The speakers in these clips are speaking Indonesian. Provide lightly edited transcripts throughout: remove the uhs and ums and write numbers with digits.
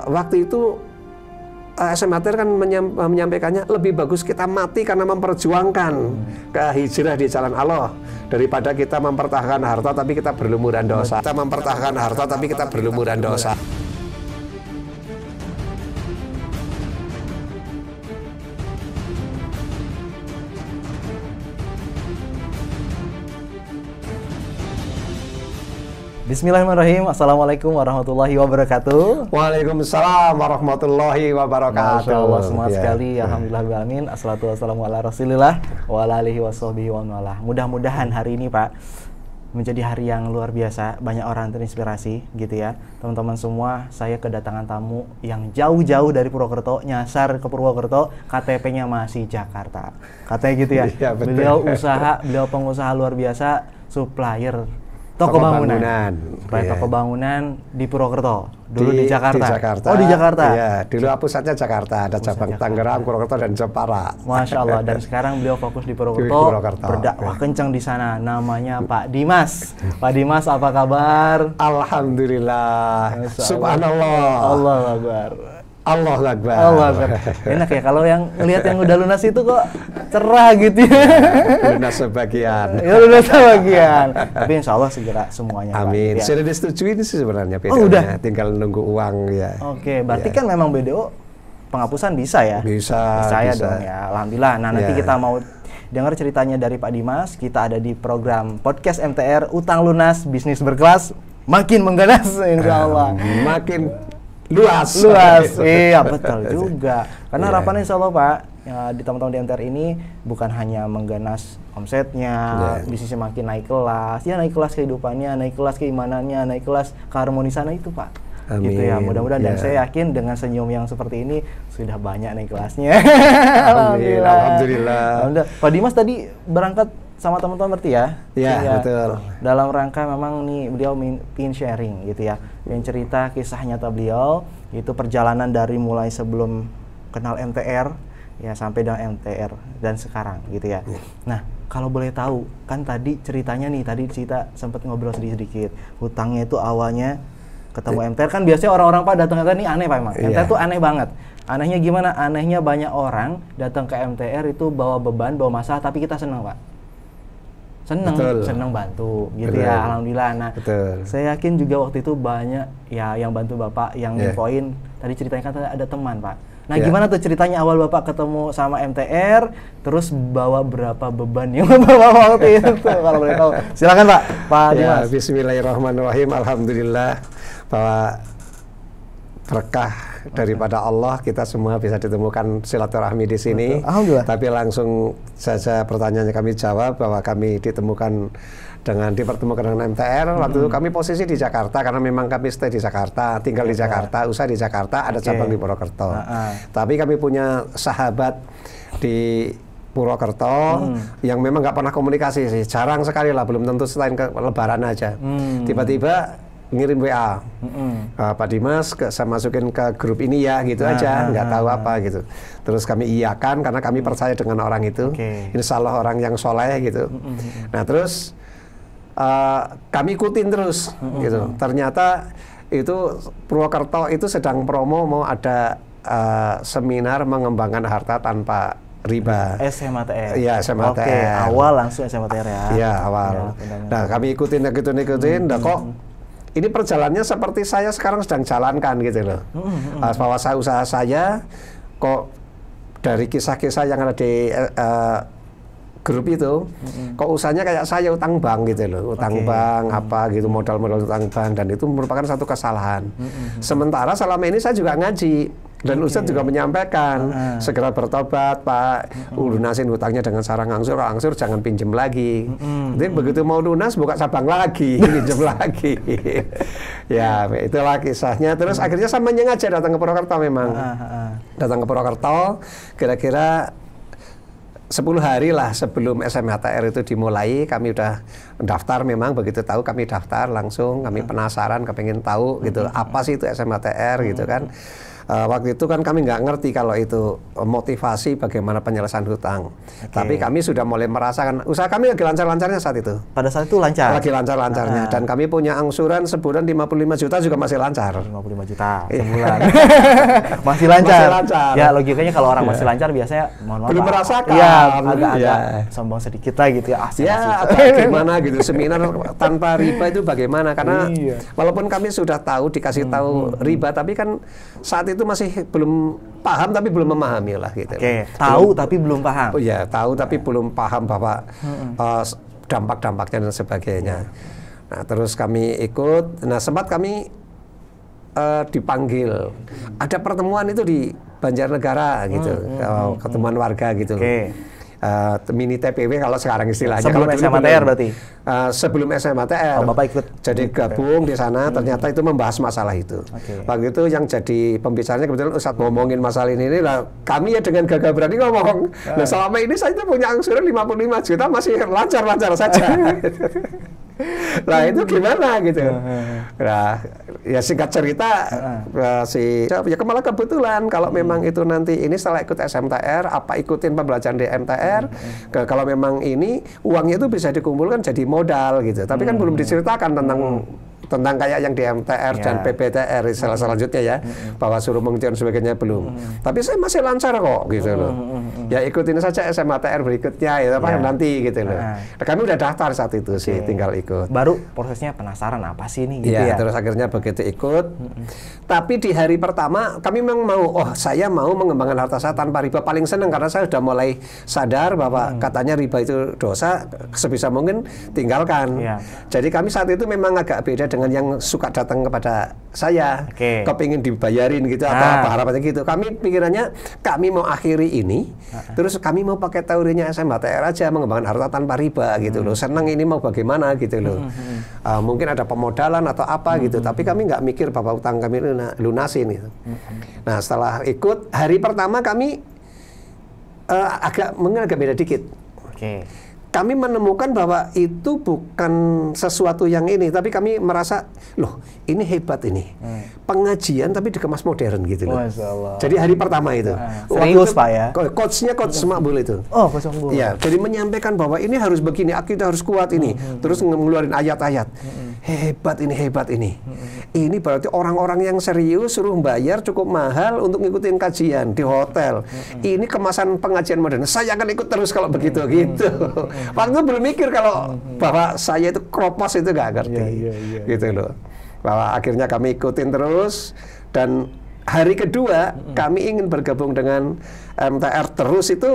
Waktu itu SMATR kan menyampaikannya lebih bagus kita mati karena memperjuangkan ke hijrah di jalan Allah daripada kita mempertahankan harta tapi kita berlumuran dosa. Kita mempertahankan harta tapi kita berlumuran dosa. Bismillahirrahmanirrahim. Assalamualaikum warahmatullahi wabarakatuh. Waalaikumsalam warahmatullahi wabarakatuh. Masya Allah semua sekali. Alhamdulillahirrahmanirrahim. Assalatu wassalamu ala rasulillah wa ala alihi wa sahbihi wa malah. Mudah-mudahan hari ini Pak menjadi hari yang luar biasa. Banyak orang terinspirasi gitu ya. Teman-teman semua, saya kedatangan tamu yang jauh-jauh dari Purwokerto, nyasar ke Purwokerto, KTP-nya masih Jakarta. Katanya gitu ya. Iya, Beliau pengusaha luar biasa, supplier toko bangunan. Toko bangunan di Purwokerto. Dulu di Jakarta. Oh, di Jakarta. Iya, dulu pusatnya Jakarta, ada cabang Tangerang, Purwokerto dan Jepara. Masya Allah. Dan sekarang beliau fokus di Purwokerto. Berdakwah kencang di sana. Namanya Pak Dimas. Pak Dimas, apa kabar? Alhamdulillah. Subhanallah. Allahu Akbar. Allah Akbar. Allah Akbar. Enak ya kalau yang ngelihat yang udah lunas itu kok cerah gitu ya. Lunas sebagian. Ya lunas sebagian. Tapi insya Allah segera semuanya. Amin. Pak, sudah disetujui ini sih sebenarnya. Oh, udah. Tinggal nunggu uang ya. Oke, berarti kan memang BDO penghapusan bisa ya? Bisa. Bisa dong ya. Alhamdulillah. Nah nanti kita mau dengar ceritanya dari Pak Dimas. Kita ada di program podcast MTR Utang Lunas Bisnis Berkelas makin mengganas insya Allah. Makin luas. Iya betul juga karena harapannya insya Allah Pak ya, di teman-teman di MTR ini bukan hanya mengganas omsetnya, bisnisnya makin naik kelas, ya naik kelas kehidupannya, naik kelas keimanannya, naik kelas keharmonisannya itu Pak. Amin. Gitu ya mudah-mudahan dan saya yakin dengan senyum yang seperti ini sudah banyak naik kelasnya. Alhamdulillah. Pak Dimas tadi berangkat sama teman-teman berarti ya? Iya, betul. Dalam rangka memang nih beliau pin sharing gitu ya. Yang cerita kisah nyata beliau itu perjalanan dari mulai sebelum kenal MTR ya sampai dengan MTR dan sekarang gitu ya. Nah, kalau boleh tahu kan tadi ceritanya nih tadi cerita sempat ngobrol sedikit. Hutangnya itu awalnya ketemu MTR kan biasanya orang-orang Pak datang ke ini aneh Pak emang. MTR tuh aneh banget. Anehnya gimana? Anehnya banyak orang datang ke MTR itu bawa beban, bawa masalah tapi kita senang Pak. Seneng bantu gitu. Ya alhamdulillah. Nah saya yakin juga waktu itu banyak ya yang bantu Bapak yang infoin tadi ceritanya kan ada teman Pak. Nah gimana tuh ceritanya awal Bapak ketemu sama MTR terus bawa berapa beban yang bawa waktu itu kalau boleh tahu silakan Pak Dimas. Bismillahirrahmanirrahim. Alhamdulillah bahwa berkah daripada Allah kita semua bisa ditemukan silaturahmi di sini. Alhamdulillah. Tapi langsung saja pertanyaannya kami jawab bahwa kami dipertemukan dengan MTR. Waktu itu kami posisi di Jakarta karena memang kami stay di Jakarta, tinggal di Jakarta, usaha di Jakarta, ada cabang di Purwokerto. Tapi kami punya sahabat di Purwokerto yang memang nggak pernah komunikasi sih, jarang sekali lah, belum tentu selain ke Lebaran aja. Tiba-tiba ngirim WA, Pak Dimas, saya masukin ke grup ini ya, gitu aja, nggak tahu apa gitu. Terus kami iyakan karena kami percaya dengan orang itu, insya Allah orang yang soleh gitu. Nah terus kami ikutin terus, gitu. Ternyata itu Purwokerto itu sedang promo mau ada seminar mengembangkan harta tanpa riba. SMATR. Iya, SMATR. Oke, awal langsung SMATR ya. Iya, awal. Nah, kami ikutin. Nah, kok ini perjalanannya seperti saya sekarang sedang jalankan gitu loh. Bahwa usaha saya kok dari kisah-kisah yang ada di grup itu, kok usahanya kayak saya utang bank gitu loh, utang bank apa gitu, modal-modal utang bank, dan itu merupakan satu kesalahan. Sementara selama ini saya juga ngaji. Dan Ustadz juga menyampaikan segera bertobat Pak, lunasin hutangnya dengan cara angsur jangan pinjem lagi. Jadi begitu mau lunas buka cabang lagi, pinjem lagi. Ya itulah kisahnya. Terus akhirnya saya menyengaja datang ke Purwokerto memang. Datang ke Purwokerto kira-kira 10 hari lah sebelum SMATR itu dimulai, kami udah daftar. Memang begitu tahu kami daftar langsung, kami penasaran, kepengen tahu gitu apa sih itu SMATR gitu kan. Waktu itu kan kami nggak ngerti kalau itu motivasi bagaimana penyelesaian hutang. Tapi kami sudah mulai merasakan, usaha kami lagi lancar-lancarnya saat itu. Pada saat itu lancar? Lagi lancar-lancarnya. Dan kami punya angsuran sebulan 55 juta juga masih lancar. 55 juta sebulan. Masih lancar? Masih lancar. Ya logikanya kalau orang masih lancar biasanya, mohon maaf. Belum merasakan. Iya, agak-agak sombong sedikit lah gitu ya. Atau gimana gitu, seminar tanpa riba itu bagaimana? Karena walaupun kami sudah tahu, dikasih tahu riba, tapi kan saat itu masih belum paham tapi belum memahami lah gitu. Tahu tapi belum paham. Oh ya, tahu tapi belum paham bahwa dampak-dampaknya dan sebagainya. Nah, terus kami ikut. Nah, sempat kami dipanggil. Ada pertemuan itu di Banjarnegara gitu, ketemuan warga gitu. Mini TPW kalau sekarang istilahnya. Sebelum SMATR berarti? Sebelum SMATR. Bapak ikut? Jadi gabung di sana, ternyata itu membahas masalah itu. Waktu itu yang jadi pembicaranya kebetulan Ustadz ngomongin masalah ini lah. Kami ya dengan gagah berani ngomong. Nah, selama ini saya itu punya angsuran 55 juta masih lancar-lancar saja. Nah, itu gimana gitu. Nah, ya singkat cerita ya malah kebetulan kalau memang itu nanti ini setelah ikut SMTR, apa ikutin pembelajaran di MTR, kalau memang ini uangnya itu bisa dikumpulkan jadi modal gitu. Tapi kan belum diceritakan tentang kayak yang di MTR dan PPTR selanjutnya ya, bahwa suruh mengujian sebagainya belum. Tapi saya masih lancar kok gitu loh. Ya ikutin saja SMATR berikutnya ya nanti gitu loh. Nah, kami udah daftar saat itu sih, tinggal ikut. Baru prosesnya penasaran apa sih ini gitu ya. Terus akhirnya begitu ikut. Tapi di hari pertama kami memang mau, saya mau mengembangkan harta saya tanpa riba, paling senang karena saya sudah mulai sadar bahwa katanya riba itu dosa, sebisa mungkin tinggalkan. Jadi kami saat itu memang agak beda dengan yang suka datang kepada saya, kepingin dibayarin gitu atau apa harapannya gitu. Kami pikirannya kami mau akhiri ini, terus kami mau pakai teorinya SMATR aja, mengembangkan harta tanpa riba gitu loh. Senang ini mau bagaimana gitu loh. Mungkin ada pemodalan atau apa gitu, tapi kami nggak mikir bahwa utang kami lunasin gitu. Nah, setelah ikut hari pertama kami mungkin agak beda dikit. Kami menemukan bahwa itu bukan sesuatu yang ini, tapi kami merasa, loh ini hebat ini. Pengajian tapi dikemas modern gitu loh. Jadi hari pertama itu. Serius Pak ya? Coachnya Coach Makbul itu. Oh, Coach Makbul. Iya, jadi menyampaikan bahwa ini harus begini, kita harus kuat ini. Terus ngeluarin ayat-ayat. Hebat ini. Ini berarti orang-orang yang serius suruh bayar cukup mahal untuk ngikutin kajian di hotel. Ini kemasan pengajian modern. Saya akan ikut terus kalau begitu gitu. Waktu itu belum mikir kalau bahwa saya itu kropos itu nggak ngerti, gitu loh. Bahwa akhirnya kami ikutin terus, dan hari kedua kami ingin bergabung dengan MTR terus itu,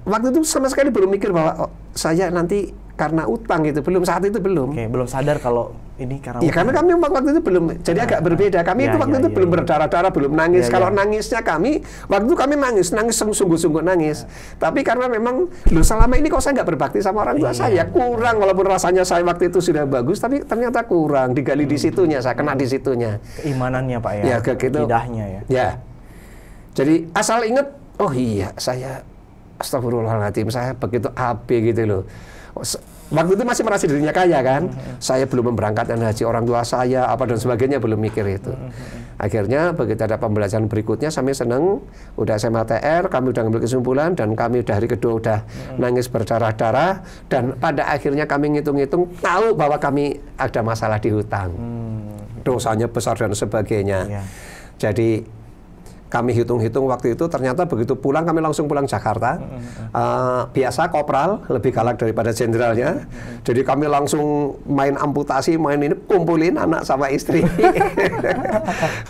waktu itu sama sekali belum mikir bahwa saya nanti karena utang gitu, saat itu belum. Belum sadar kalau ini karena utang. Ya karena kami waktu itu belum, jadi agak berbeda. Kami itu waktu itu belum berdarah-darah, belum nangis. Kalau nangisnya waktu itu kami nangis sungguh-sungguh nangis. Tapi karena memang, selama ini kok saya nggak berbakti sama orang tua saya, kurang. Walaupun rasanya saya waktu itu sudah bagus, tapi ternyata kurang. Digali di situnya, saya kena di situnya. Keimanannya Pak ya, akidahnya ya. Ya, jadi asal ingat, oh iya saya, astagfirullahaladzim, saya begitu AB gitu loh. Waktu itu masih merasa dirinya kaya kan, saya belum memberangkatkan haji orang tua saya apa dan sebagainya, belum mikir itu. Akhirnya begitu ada pembelajaran berikutnya, kami seneng, udah SMATR, kami udah ngambil kesimpulan, dan kami udah hari kedua udah nangis berdarah-darah, dan pada akhirnya kami ngitung-ngitung tahu bahwa kami ada masalah di hutang, dosanya besar dan sebagainya. Jadi kami hitung-hitung waktu itu, ternyata begitu pulang kami langsung pulang Jakarta. Biasa kopral lebih galak daripada jenderalnya. Jadi kami langsung main amputasi, main ini, kumpulin anak sama istri.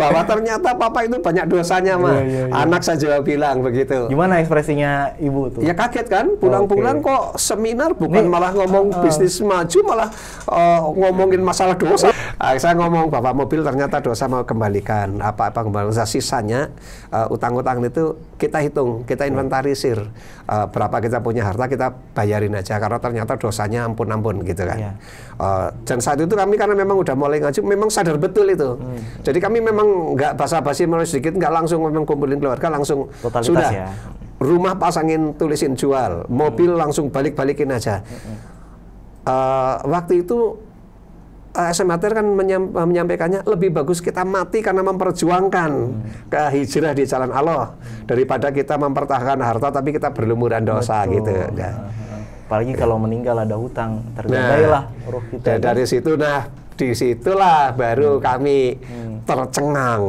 Bahwa ternyata papa itu banyak dosanya mah. Anak saja bilang begitu. Gimana ekspresinya ibu tuh? Ya kaget kan, pulang-pulang kok seminar bukan malah ngomong bisnis maju, malah ngomongin masalah dosa. Saya ngomong bapak mobil ternyata dosa, mau kembalikan apa-apa kembalikan. Sisanya utang-utang itu kita hitung, kita inventarisir, berapa kita punya harta kita bayarin aja, karena ternyata dosanya ampun-ampun gitu kan. Dan saat itu kami karena memang udah mulai ngaji, memang sadar betul itu. Jadi kami memang nggak basa-basi, mulai sedikit, nggak langsung memang kumpulin keluarga, langsung totalitas sudah ya. Rumah pasangin tulisin jual, mobil langsung balik-balikin aja. Waktu itu SMATR kan menyampaikannya lebih bagus kita mati karena memperjuangkan ke hijrah di jalan Allah daripada kita mempertahankan harta tapi kita berlumuran dosa. Betul. Gitu. Ya. Apalagi kalau meninggal ada hutang, tergadailah ruh kita. Dari situ, disitulah baru kami tercengang.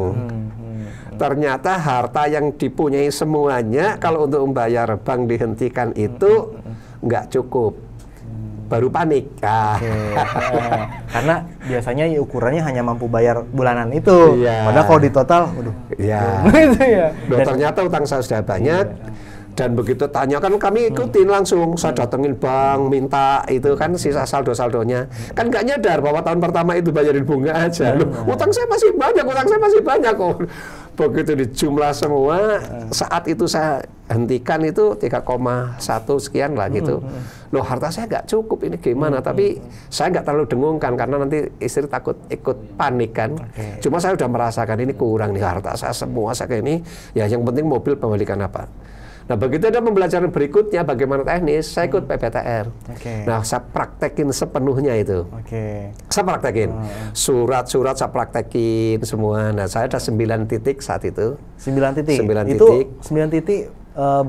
Ternyata harta yang dipunyai semuanya kalau untuk membayar bank dihentikan itu nggak cukup. Baru panik. Karena biasanya ukurannya hanya mampu bayar bulanan itu. Padahal kalau di total, waduh. Gitu ya. Ternyata utang saya sudah banyak. Dan begitu tanya kan kami ikutin langsung. Saya datengin bank, minta itu kan sisa saldo-saldonya. Kan nggak nyadar bahwa tahun pertama itu bayarin bunga aja. Loh, utang saya masih banyak kok. Begitu dijumlah semua, saat itu saya hentikan itu 3,1 sekian lah gitu. Loh, harta saya nggak cukup, ini gimana? Tapi saya nggak terlalu dengungkan karena nanti istri takut ikut panik kan. Cuma saya udah merasakan ini kurang nih harta saya semua saya ini. Ya yang penting mobil pembelikan apa. Nah, begitu ada pembelajaran berikutnya bagaimana teknis, saya ikut PBTR. Nah, saya praktekin sepenuhnya itu. Saya praktekin. Surat-surat saya praktekin semua. Nah, saya ada 9 titik saat itu. 9 titik? 9 itu titik. 9 titik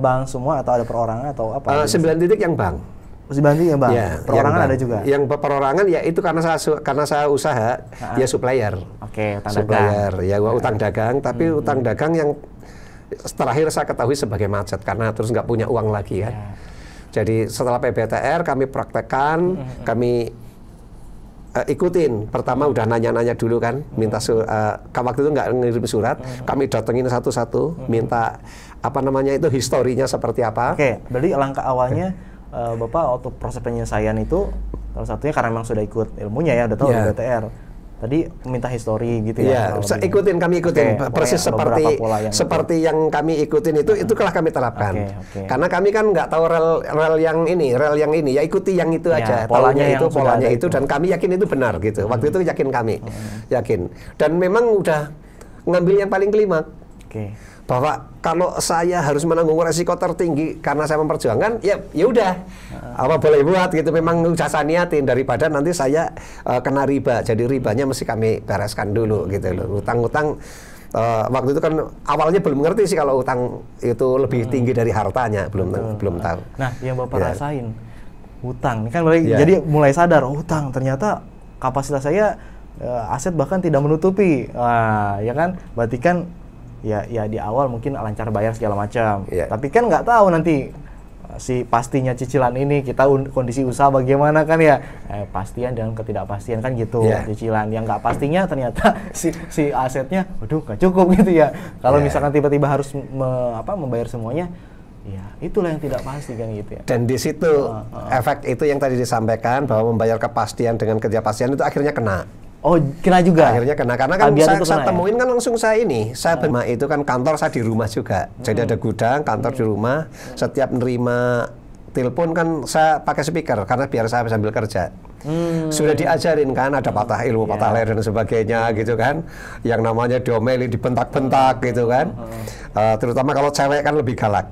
bank semua atau ada perorangan atau apa? 9 titik yang bank. 9 titik yang bank? Ya, perorangan ada juga? Yang perorangan ya itu karena saya usaha, ya supplier. Utang supplier, dagang. Ya utang dagang, tapi utang dagang yang terakhir saya ketahui sebagai macet karena terus nggak punya uang lagi kan. Jadi setelah PBTR kami praktekkan, kami ikutin. Pertama udah nanya-nanya dulu kan, minta waktu itu nggak ngirim surat, kami datengin satu-satu, minta apa namanya itu historinya seperti apa. Berarti langkah awalnya Bapak waktu proses penyelesaian itu salah satunya karena memang sudah ikut ilmunya ya, udah tahu PBTR. Tadi minta histori gitu ya. Kami ikutin persis seperti yang kami ikutin itu telah kami terapkan. Karena kami kan nggak tahu rel yang ini, ya ikuti yang itu aja. Polanya itu dan kami yakin itu benar gitu. Waktu itu yakin kami. Yakin. Dan memang udah ngambil yang paling klimaks. Bahwa kalau saya harus menanggung resiko tertinggi karena saya memperjuangkan, ya udah apa boleh buat gitu. Memang udah saya niatin daripada nanti saya kena riba. Jadi ribanya mesti kami bereskan dulu gitu loh. Utang-utang waktu itu kan awalnya belum ngerti sih kalau utang itu lebih tinggi dari hartanya, belum tahu. Nah, yang Bapak rasain hutang ini kan jadi mulai sadar hutang ternyata kapasitas saya aset bahkan tidak menutupi. Ya kan? Berarti kan ya di awal mungkin lancar bayar segala macam, tapi kan nggak tahu nanti si pastinya cicilan ini kita kondisi usaha bagaimana kan ya, pastian dan ketidakpastian kan gitu. Cicilan yang nggak pastinya ternyata si asetnya waduh nggak cukup gitu ya. Kalau misalkan tiba-tiba harus membayar semuanya, ya itulah yang tidak pasti kan gitu ya. Dan di situ efek itu yang tadi disampaikan bahwa membayar kepastian dengan ketidakpastian itu akhirnya kena. Kena juga? Akhirnya kena, karena kan saya temuin kan langsung saya itu kan kantor saya di rumah juga. Jadi ada gudang, kantor di rumah, setiap nerima telepon kan saya pakai speaker, karena biar saya sambil kerja. Sudah diajarin kan, ada patah ilmu, patah leher dan sebagainya gitu kan. Yang namanya diomelin, dibentak-bentak gitu kan. Terutama kalau cewek kan lebih galak.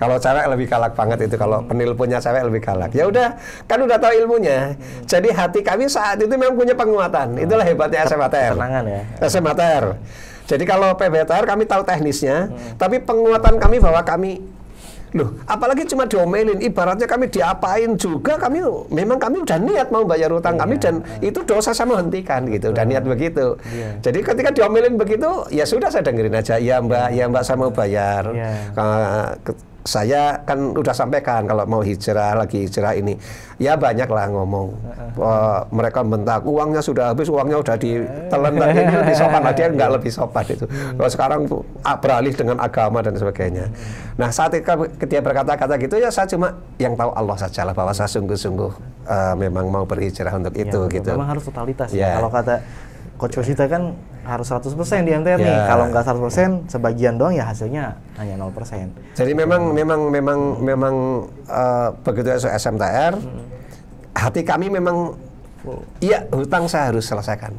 Kalau cewek lebih galak banget itu, kalau penelponnya cewek lebih galak. Ya udah, kan udah tahu ilmunya. Jadi hati kami saat itu memang punya penguatan. Itulah hebatnya SMATR. Tenangan ya. SMATR. Jadi kalau PBTR kami tahu teknisnya, tapi penguatan kami bahwa kami apalagi cuma diomelin, ibaratnya kami diapain juga, kami udah niat mau bayar utang kami dan itu dosa saya menghentikan gitu, dan niat begitu. Jadi ketika diomelin begitu, ya sudah saya dengerin aja, ya mbak saya mau bayar. Saya kan udah sampaikan kalau mau lagi hijrah ini, ya banyak lah ngomong. Mereka bentak, uangnya sudah habis, uangnya udah ditelan, ini lebih sopan lah, dia nggak lebih sopan itu. Kalau sekarang beralih dengan agama dan sebagainya. Nah saat dia berkata-kata gitu, ya saya cuma yang tahu Allah saja lah, bahwa saya sungguh-sungguh memang mau berhijrah untuk itu gitu. Memang harus totalitas ya. Kalau kata Coach Rosita kan harus 100% di MTR nih. Kalau nggak 100%, sebagian doang ya hasilnya hanya 0%. Jadi memang begitu SMTR, hati kami memang iya, hutang saya harus selesaikan.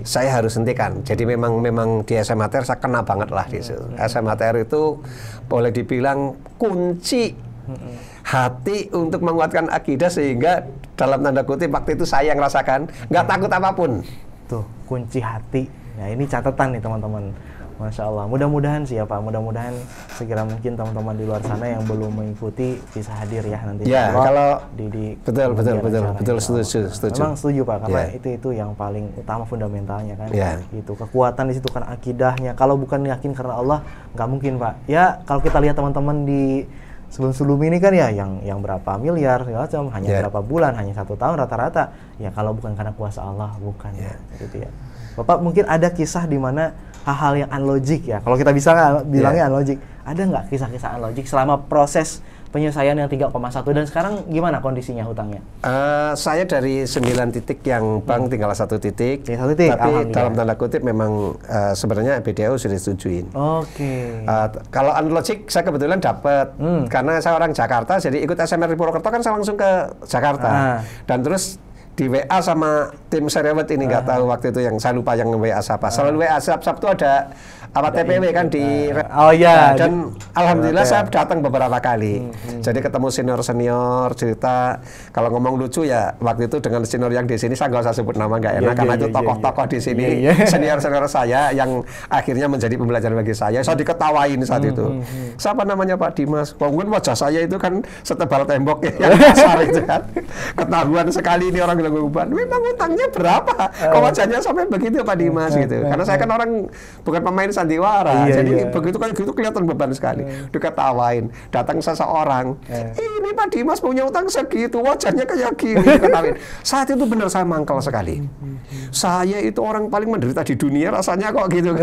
Saya harus hentikan. Jadi memang di SMATR saya kena banget lah di situ. SMATR itu boleh dibilang kunci hati untuk menguatkan akidah sehingga dalam tanda kutip waktu itu saya yang rasakan, nggak takut apapun. Tuh, kunci hati. Ya, ini catatan nih teman-teman. Masya Allah. Mudah-mudahan sih ya Pak, mudah-mudahan segera mungkin teman-teman di luar sana yang belum mengikuti bisa hadir ya nanti. Ya, kalau betul setuju. Memang setuju Pak, karena itu yang paling utama fundamentalnya kan. Itu kekuatan di situ kan akidahnya. Kalau bukan yakin karena Allah, nggak mungkin Pak. Ya, kalau kita lihat teman-teman di sebelum ini kan ya yang berapa miliar segala macam, hanya berapa bulan, hanya 1 tahun rata-rata. Ya kalau bukan karena kuasa Allah, bukan ya. Gitu ya. Bapak mungkin ada kisah di mana hal-hal yang unlogic ya. Kalau kita bisa bilangnya unlogic. Ada nggak kisah-kisah unlogic selama proses penyelesaian yang 3,1 dan sekarang gimana kondisinya hutangnya? Saya dari 9 titik yang bank tinggal 1 titik. Tapi dalam tanda kutip memang sebenarnya BDO sudah disetujuin. Oke. Kalau unlogic saya kebetulan dapat karena saya orang Jakarta, jadi ikut SMR di Purwokerto kan saya langsung ke Jakarta. Dan terus di WA sama tim Serewet ini nggak tahu waktu itu yang saya lupa yang WA siapa. Selalu WA Sabtu ada TPW kan di dan alhamdulillah saya datang beberapa kali. Jadi ketemu senior cerita, kalau ngomong lucu ya waktu itu dengan senior yang di sini saya nggak usah sebut nama, nggak enak karena itu tokoh-tokoh di sini senior saya yang akhirnya menjadi pembelajaran bagi saya diketawain saat itu. Siapa namanya Pak Dimas? Mungkin wajah saya itu kan setebal tembok yang besar itu kan. Ketahuan sekali ini orang bilang, memang utangnya berapa? Kok wajahnya sampai begitu Pak Dimas gitu. Karena saya kan orang bukan pemain sandiwara, jadi begitu kayak gitu kelihatan beban sekali. Diketawain, datang seseorang, ini Pak Dimas punya utang segitu, wajahnya kayak gini. Diketawain. Saat itu benar saya mangkel sekali. Saya itu orang paling menderita di dunia rasanya kok gitu.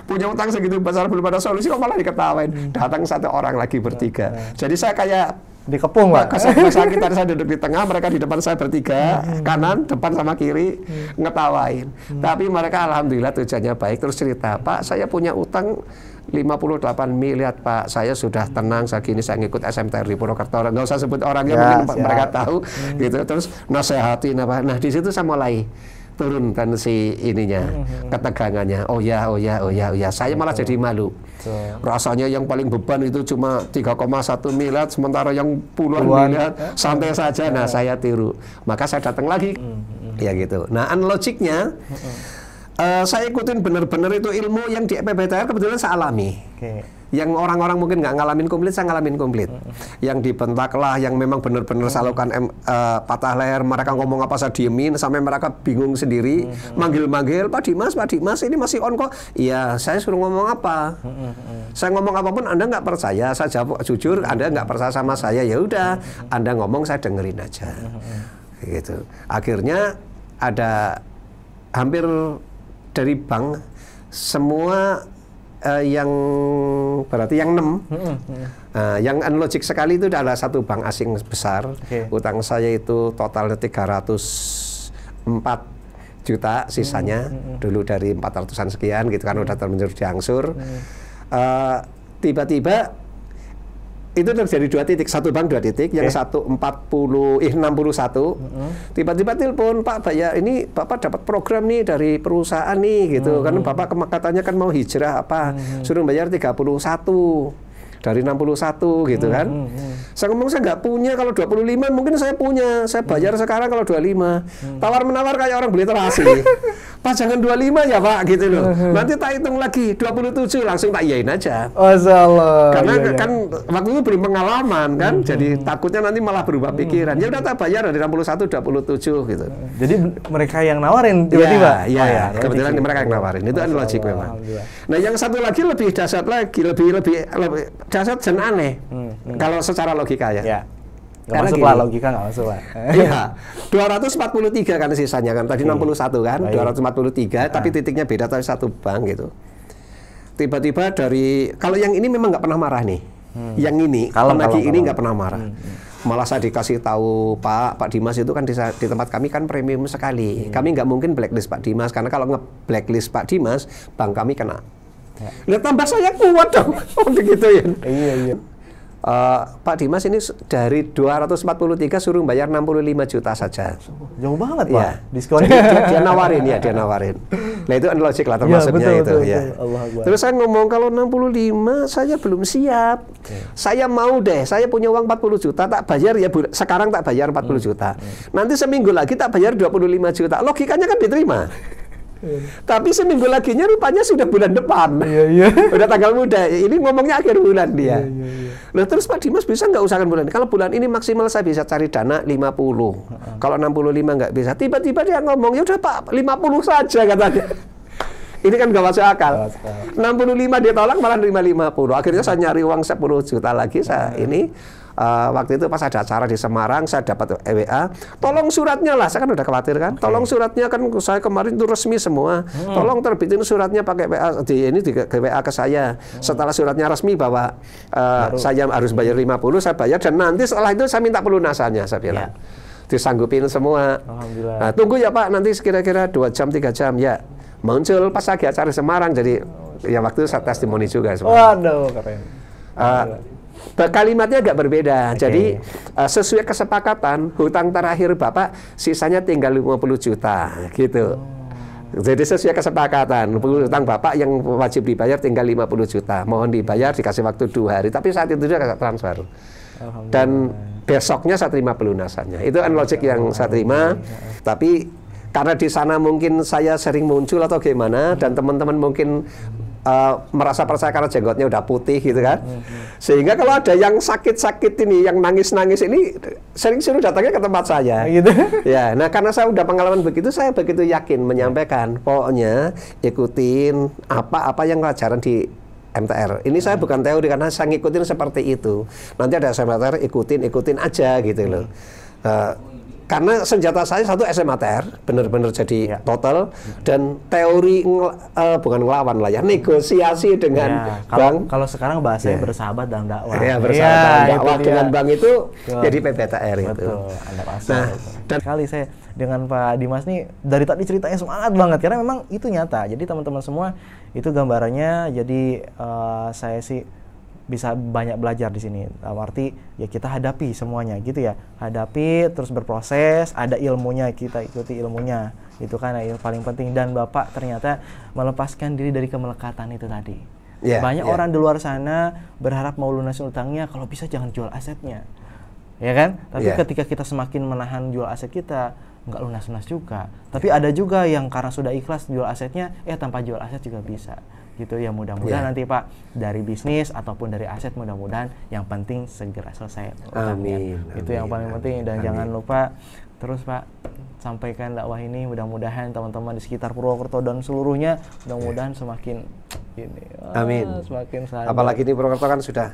Punya utang segitu besar belum ada solusi kok malah diketawain. Datang satu orang lagi bertiga. Jadi saya kayak dikepung Pak. Saya duduk di tengah, mereka di depan saya bertiga, kanan, depan sama kiri, ngetawain. Tapi mereka alhamdulillah tujuannya baik, terus cerita, Pak saya punya utang 58 miliar Pak, saya sudah tenang, saya ngikut SMTR di Purwokerto, nggak usah sebut orangnya, mungkin mereka tahu, gitu. Terus nasehatin apa, nah di situ saya mulai turun tensi ininya, ketegangannya. Oh ya, saya malah jadi malu. Rasanya yang paling beban itu cuma 3,1 miliar, sementara yang puluhan miliar santai saja. Nah, saya tiru. Maka saya datang lagi. Ya gitu. Nah, unlogicnya, saya ikutin benar-benar itu ilmu yang di PBTR kebetulan saya alami. Yang orang-orang mungkin nggak ngalamin komplit, saya ngalamin komplit. Yang dibentak lah, yang memang benar-benar saya lakukan patah leher, mereka ngomong apa saya diemin, sampai mereka bingung sendiri, manggil-manggil, Pak Dimas, ini masih on kok. Iya, saya suruh ngomong apa? Saya ngomong apapun, Anda nggak percaya, saya jawab jujur, Anda nggak percaya sama saya, ya udah, Anda ngomong, saya dengerin aja. Gitu. Akhirnya ada hampir dari bank, semua yang berarti yang 6 yang unlogic sekali itu adalah satu bank asing besar. Utang saya itu totalnya 304 juta sisanya dulu dari 400-an sekian gitu kan, udah terlanjur diangsur. Tiba-tiba itu terjadi 2 titik, satu bank 2 titik, yang satu 61. Tiba-tiba telepon, Pak, ya ini Bapak dapat program nih dari perusahaan nih gitu, kan Bapak katanya kan mau hijrah apa, suruh bayar 31 dari 61 gitu kan. Saya ngomong saya nggak punya, kalau 25 mungkin saya punya, saya bayar sekarang kalau 25. Tawar-menawar kayak orang beli terasi. Pak jangan 25 ya Pak gitu loh. Nanti tak hitung lagi 27, langsung tak iyain aja. Karena kan waktu itu belum pengalaman kan, jadi takutnya nanti malah berubah pikiran. Ya udah tak bayar dari 61 27 gitu. Jadi mereka yang nawarin tiba-tiba. Iya, kebetulan mereka yang nawarin. Itu kan logik memang. Nah, yang satu lagi lebih dahsyat lagi, lebih dahsyat dan aneh. Kalau secara logika ya. Nggak masuk lah, logika nggak masuk lah. Iya, 243 kan sisanya kan, tadi 61 kan, 243, tapi titiknya beda, tapi satu bank gitu. Tiba-tiba dari, kalau yang ini memang nggak pernah marah nih, yang ini, penagih ini nggak pernah marah. Malah saya dikasih tahu Pak Dimas itu kan di tempat kami kan premium sekali. Kami nggak mungkin blacklist Pak Dimas, karena kalau nge-blacklist Pak Dimas, bank kami kena. Lihat tambah saya kuat dong, begitu ya. Iya. Pak Dimas ini dari 243 suruh bayar 65 juta saja. Jauh banget Pak, Ya. diskonnya. Dia nawarin ya, dia nawarin. Nah itu logik lah termasuknya ya, betul, itu betul, ya. betul. Allah Akbar. Terus saya ngomong kalau 65 saya belum siap. Saya mau deh, saya punya uang 40 juta tak bayar ya, sekarang tak bayar 40 juta. Nanti seminggu lagi tak bayar 25 juta. Logikanya kan diterima. Tapi seminggu laginya rupanya sudah bulan depan. Udah tanggal muda. Ini ngomongnya akhir bulan dia. Nah, terus Pak Dimas bisa nggak usahakan bulan? Kalau bulan ini maksimal saya bisa cari dana 50. Kalau 65 nggak bisa. Tiba-tiba dia ngomong, ya udah Pak, 50 saja katanya. Ini kan nggak masuk akal. 65 dia tolak, malah nerima 50. Akhirnya saya nyari uang 10 juta lagi. Saya ini waktu itu pas ada acara di Semarang, saya dapat WA, tolong suratnya lah, saya kan udah khawatir kan, tolong suratnya kan saya kemarin itu resmi semua, tolong terbitin suratnya pakai WA, di WA ke saya, setelah suratnya resmi bahwa saya harus bayar 50, saya bayar, dan nanti setelah itu saya minta pelunasannya, saya bilang. Disanggupin semua. Alhamdulillah. Nah, tunggu ya Pak, nanti kira-kira 2 jam, 3 jam, ya. Muncul pas lagi acara di Semarang, jadi ya waktu itu saya testimoni juga. Waduh, keren. Kalimatnya agak berbeda. Jadi sesuai kesepakatan hutang terakhir Bapak sisanya tinggal 50 juta gitu. Jadi sesuai kesepakatan hutang Bapak yang wajib dibayar tinggal 50 juta. Mohon dibayar, dikasih waktu 2 hari. Tapi saat itu dia transfer. Dan besoknya saya terima pelunasannya. Itu kan logik yang saya terima. Tapi karena di sana mungkin saya sering muncul atau gimana, dan teman-teman mungkin merasa percaya karena jenggotnya udah putih gitu kan, sehingga kalau ada yang sakit-sakit ini, yang nangis-nangis ini, sering suruh datangnya ke tempat saya. Gitu. Ya, nah karena saya udah pengalaman begitu, saya begitu yakin menyampaikan, pokoknya ikutin apa yang pelajaran di MTR. Ini saya bukan teori, karena saya ngikutin seperti itu. Nanti ada SMTR, ikutin aja gitu loh. Karena senjata saya satu SMATR, benar-benar jadi total, dan teori bukan ngelawan lah ya, negosiasi dengan bank. Kalau sekarang bahasanya bersahabat dalam dakwah. Ya, bersahabat dalam dakwah dengan bank itu jadi PBTR itu. Betul, Anda pasti. Nah, dan kali saya dengan Pak Dimas nih dari tadi ceritanya semangat banget, karena memang itu nyata. Jadi teman-teman semua itu gambarannya. Jadi saya sih bisa banyak belajar di sini. Arti ya kita hadapi semuanya gitu ya. Hadapi, terus berproses, ada ilmunya, kita ikuti ilmunya. Itu kan yang paling penting. Dan Bapak ternyata melepaskan diri dari kemelekatan itu tadi. Banyak orang di luar sana berharap mau lunasin utangnya, kalau bisa jangan jual asetnya. Ya kan? Tapi ketika kita semakin menahan jual aset kita, nggak lunas-lunas juga. Tapi ada juga yang karena sudah ikhlas jual asetnya, tanpa jual aset juga bisa. Gitu ya, mudah-mudahan nanti Pak dari bisnis ataupun dari aset, mudah-mudahan yang penting segera selesai. Amin. Itu yang paling penting. Dan jangan lupa terus Pak sampaikan dakwah ini, mudah-mudahan teman-teman di sekitar Purwokerto dan seluruhnya mudah-mudahan semakin ini. Semakin sadar. Apalagi di Purwokerto kan sudah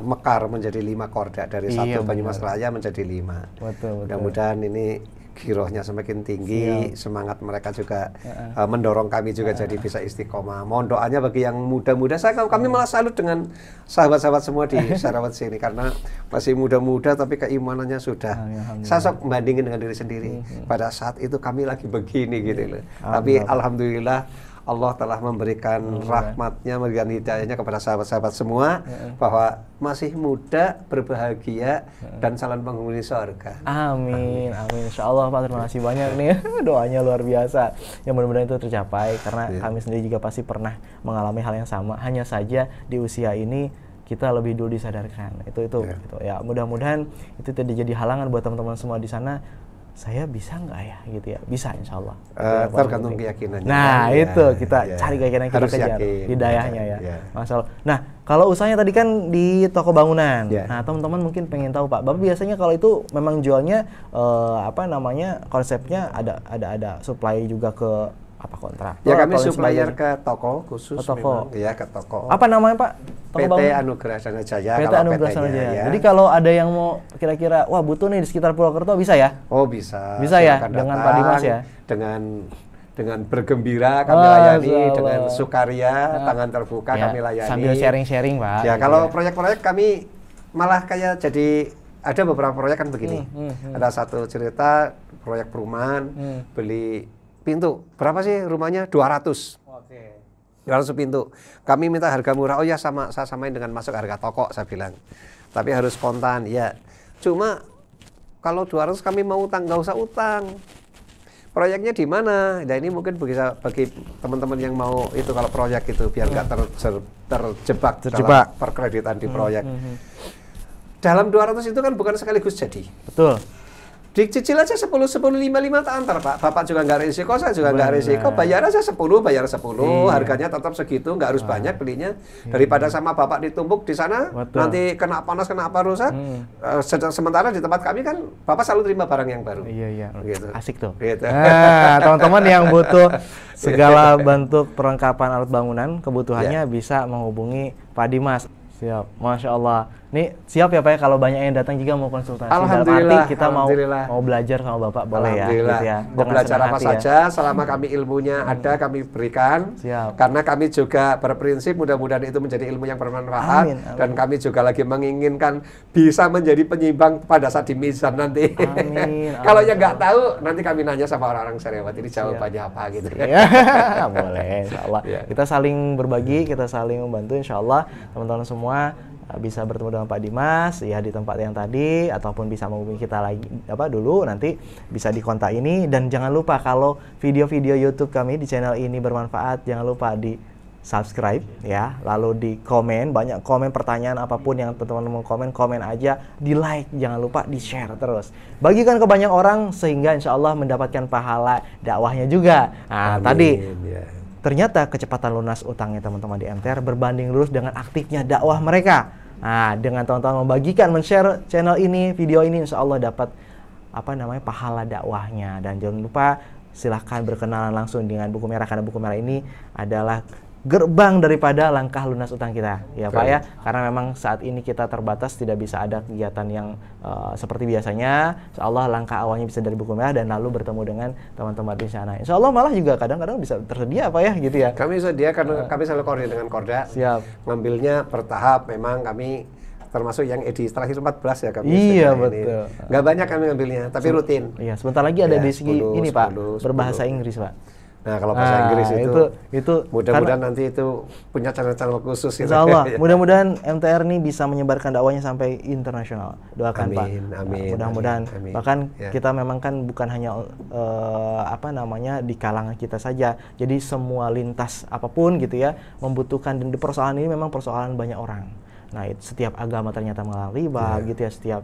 mekar menjadi 5 korda, dari 1 Banyumas Raya menjadi 5. Betul. Mudah-mudahan ini girohnya semakin tinggi, semangat mereka juga mendorong kami juga jadi bisa istiqomah. Mohon doanya bagi yang muda-muda. Kami malah salut dengan sahabat-sahabat semua di Sarawat sini, karena masih muda-muda tapi keimanannya sudah. Saya sok membandingin dengan diri sendiri. Pada saat itu kami lagi begini gitu loh. Tapi alhamdulillah Allah telah memberikan rahmatnya, memberikan hidayahnya kepada sahabat-sahabat semua, bahwa masih muda, berbahagia, dan calon penghuni surga. Amin. Insya Allah Pak, terima kasih banyak nih. Doanya luar biasa. Yang mudah-mudahan itu tercapai, karena kami sendiri juga pasti pernah mengalami hal yang sama. Hanya saja di usia ini kita lebih dulu disadarkan. Itu. Ya, mudah-mudahan itu tidak jadi halangan buat teman-teman semua di sana. Saya bisa nggak ya gitu ya? Bisa insya Allah. Tergantung keyakinannya. Nah itu kita cari keyakinan, kita kejar hidayahnya ya. Masalah. Nah kalau usahanya tadi kan di toko bangunan. Nah teman-teman mungkin pengen tahu Pak, Bapak biasanya kalau itu memang jualnya konsepnya ada supply juga ke kontrak? Ya kami supplier ke toko khusus. Ke toko. Apa namanya Pak? PT Anugerah Dana Jaya. PT Anugerah Dana Jaya. Ya. Jadi kalau ada yang mau kira-kira, wah butuh nih di sekitar Purwokerto, bisa ya? Oh bisa. Bisa ya, dengan Pak Dimas ya? Dengan bergembira kami layani, dengan sukaria, tangan terbuka kami layani. Sambil sharing-sharing Pak. Ya kalau proyek-proyek kami malah kayak jadi, ada beberapa proyek kan begini. Ada satu cerita proyek perumahan, beli pintu. Berapa sih rumahnya? 200. 200 pintu. Kami minta harga murah. Oh ya, saya samain dengan masuk harga toko, saya bilang. Tapi harus spontan. Ya. Cuma kalau 200 kami mau utang, nggak usah utang. Proyeknya di mana? Nah, ini mungkin bisa bagi teman-teman yang mau itu, kalau proyek itu biar nggak terjebak dalam perkreditan di proyek. Dalam 200 itu kan bukan sekaligus jadi. Betul. Dicicil aja 10, 55 tak antar, Pak. Bapak juga nggak risiko, saya juga nggak risiko. Bayar aja 10, bayar 10. Harganya tetap segitu, nggak harus banyak belinya. Daripada sama Bapak ditumpuk di sana, nanti kena panas, kena apa rusak. Sementara di tempat kami kan, Bapak selalu terima barang yang baru. Iya. Gitu. Asik tuh. Gitu. Nah, teman-teman yang butuh segala bentuk perlengkapan alat bangunan, kebutuhannya bisa menghubungi Pak Dimas. Siap, Masya Allah. Nih siap ya Pak ya, kalau banyak yang datang juga mau konsultasi. Alhamdulillah. Arti kita mau belajar sama Bapak, boleh ya? Alhamdulillah. Gitu ya. Mau belajar apa saja, selama kami ilmunya ada, kami berikan. Siap. Karena kami juga berprinsip mudah-mudahan itu menjadi ilmu yang bermanfaat. Amin. Dan kami juga lagi menginginkan bisa menjadi penyimbang pada saat di mizan nanti. Amin. Kalau yang nggak tahu, nanti kami nanya sama orang-orang Syariwat ini jawabannya apa gitu. Ya, boleh, insya Allah. Ya. Kita saling berbagi, kita saling membantu, insya Allah teman-teman semua bisa bertemu dengan Pak Dimas ya di tempat yang tadi, ataupun bisa menghubungi kita lagi dulu, nanti bisa di kontak ini. Dan jangan lupa kalau video-video YouTube kami di channel ini bermanfaat, jangan lupa di subscribe ya, lalu di komen, banyak komen pertanyaan apapun yang teman-teman mau komen aja, di like, jangan lupa di share terus, bagikan ke banyak orang sehingga insya Allah mendapatkan pahala dakwahnya juga. Nah, Amin, tadi ya. ternyata kecepatan lunas utangnya teman-teman di MTR berbanding lurus dengan aktifnya dakwah mereka. Nah, dengan teman-teman membagikan, men-share channel ini, video ini, insya Allah dapat pahala dakwahnya. Dan jangan lupa silahkan berkenalan langsung dengan Buku Merah, karena Buku Merah ini adalah gerbang daripada langkah lunas utang kita, ya Pak ya. Karena memang saat ini kita terbatas, tidak bisa ada kegiatan yang seperti biasanya. Insya Allah langkah awalnya bisa dari Buku Merah dan lalu bertemu dengan teman-teman di sana. Insya Allah malah juga kadang-kadang bisa tersedia Pak ya, gitu ya. Kami sedia karena kami selalu koordinasi dengan Korda. Siap. Ngambilnya bertahap, memang kami termasuk yang edisi terakhir 14 ya kami. Iya betul. Nggak banyak kami ngambilnya, tapi rutin. Iya, sebentar lagi ada Ya, di segi 10, ini Pak, 10. berbahasa Inggris Pak. Nah, kalau bahasa Inggris itu mudah-mudahan nanti itu punya channel-channel khusus. Insya Allah, mudah-mudahan MTR ini bisa menyebarkan dakwahnya sampai internasional. Doakan Pak. Amin. Mudah-mudahan. Amin. Bahkan Ya. kita memang kan bukan hanya di kalangan kita saja. Jadi semua lintas apapun gitu ya membutuhkan, dan persoalan ini memang persoalan banyak orang. Nah, setiap agama ternyata mengalami riba, gitu ya. Setiap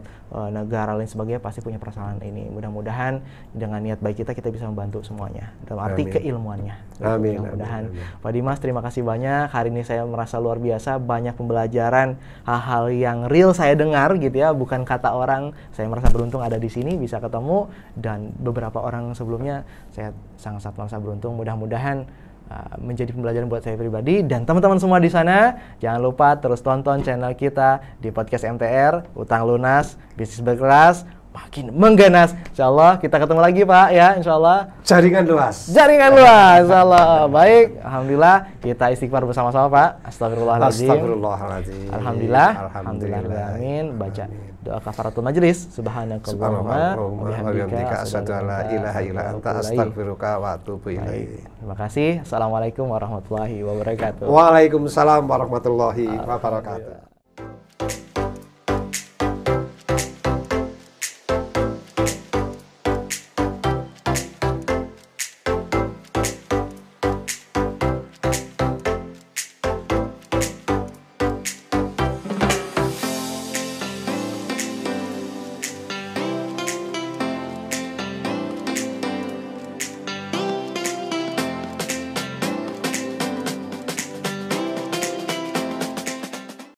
negara lain sebagainya pasti punya persoalan ini. Mudah-mudahan dengan niat baik kita bisa membantu semuanya dalam arti keilmuannya. Gitu. Amin. Mudah-mudahan. Pak Dimas, terima kasih banyak. Hari ini saya merasa luar biasa, banyak pembelajaran, hal-hal yang real saya dengar gitu ya, bukan kata orang. Saya merasa beruntung ada di sini bisa ketemu, dan beberapa orang sebelumnya saya sangat merasa beruntung. Mudah-mudahan menjadi pembelajaran buat saya pribadi dan teman-teman semua di sana. Jangan lupa terus tonton channel kita di podcast MTR, Utang Lunas, Bisnis Berkelas, makin mengganas. Insyaallah kita ketemu lagi Pak ya, insyaallah. Jaringan luas. Insyaallah. Baik, alhamdulillah kita istighfar bersama-sama Pak. Astagfirullahaladzim. Alhamdulillah. Amin. Baca doa kafaratul majlis. Subhanakallahumma wa bihamdika asyhadu an la ilaha illa anta astaghfiruka wa atubu ilaik. Terima kasih. Assalamualaikum warahmatullahi wabarakatuh. Waalaikumsalam warahmatullahi wabarakatuh.